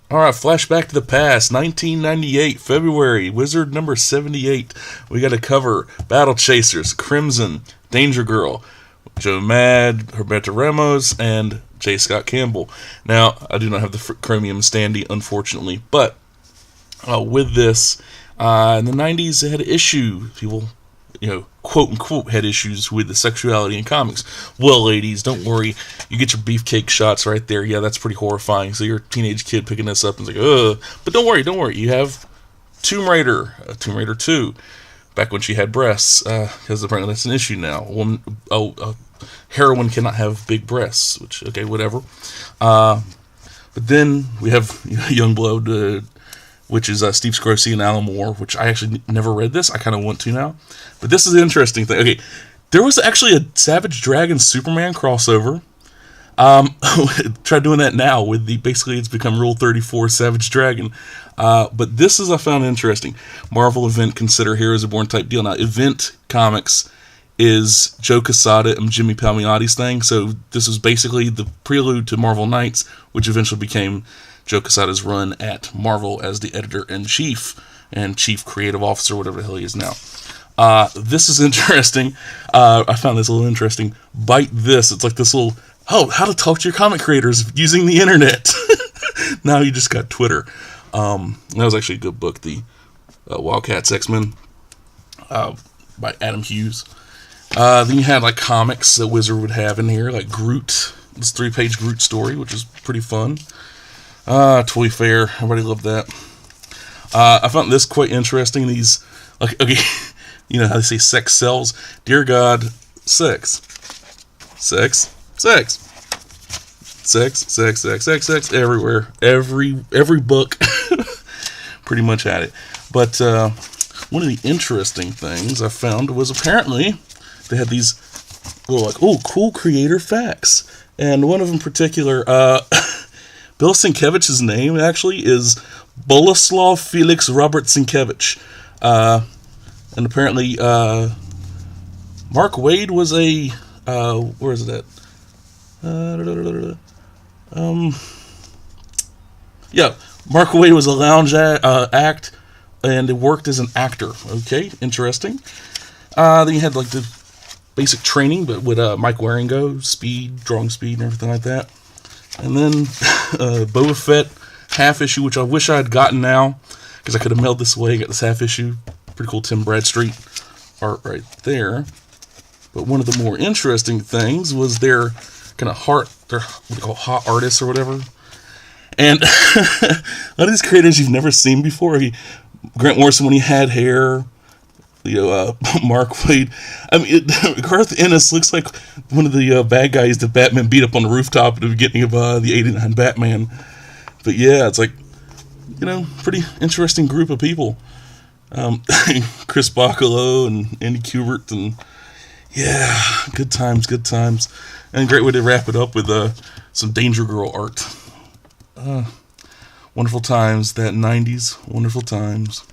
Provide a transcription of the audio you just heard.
Alright, flashback to the past, 1998, February, Wizard number 78. We got to cover Battle Chasers, Crimson, Danger Girl, Joe Mad, Roberto Ramos, and J. Scott Campbell. Now, I do not have the Chromium standee, unfortunately, but with this, in the 90s, they had an issue. People, quote unquote, had issues with the sexuality in comics. Well, ladies, don't worry. You get your beefcake shots right there. Yeah, that's pretty horrifying. So you're a teenage kid picking this up and it's like, ugh. But don't worry. You have Tomb Raider 2, back when she had breasts, because apparently that's an issue now. Heroine cannot have big breasts, which, okay, whatever. But then we have Youngblood, which is Steve Scrosi and Alan Moore, which I actually never read this. I kind of want to now. But this is an interesting thing. Okay, there was actually a Savage Dragon Superman crossover. Try doing that now with basically it's become Rule 34 Savage Dragon. But this is I found interesting. Marvel Event Consider Heroes Are Born type deal. Now, Event Comics is Joe Quesada and Jimmy Palmiotti's thing. So this was basically the prelude to Marvel Knights, which eventually became Joe Quesada's run at Marvel as the editor-in-chief and chief creative officer, whatever the hell he is now. This is interesting. I found this a little interesting. Bite this. It's like this little, how to talk to your comic creators using the internet. Now you just got Twitter. That was actually a good book, the Wildcats X-Men by Adam Hughes. Then you had like comics that Wizard would have in here, like Groot. This 3-page Groot story, which is pretty fun. Toy Fair, everybody loved that. I found this quite interesting. These, okay, you know how they say sex sells? Dear God, sex, everywhere. Every book pretty much had it. But one of the interesting things I found was apparently they had these little cool creator facts, and one of them in particular, Bill Sienkiewicz's name actually is Boleslaw Felix Robert Sienkiewicz. And apparently, Mark Waid was a, where is it at? Yeah, Mark Waid was a lounge act, and it worked as an actor. Okay, interesting. Then you had like the basic training, but with Mike Waringo, speed, drawing speed, and everything like that. And then Boba Fett half issue, which I wish I had gotten now, because I could have mailed this away, got this half issue. Pretty cool Tim Bradstreet art right there. But one of the more interesting things was their kind of their what they call hot artists or whatever. And a lot of these creators you've never seen before. Grant Morrison when he had hair. Mark Waid. I mean, Garth Ennis looks like one of the bad guys that Batman beat up on the rooftop at the beginning of the '89 Batman. But yeah, it's like, pretty interesting group of people. Chris Bacalo and Andy Kubert, and yeah, good times. And a great way to wrap it up with some Danger Girl art. Wonderful times, that 90s, wonderful times.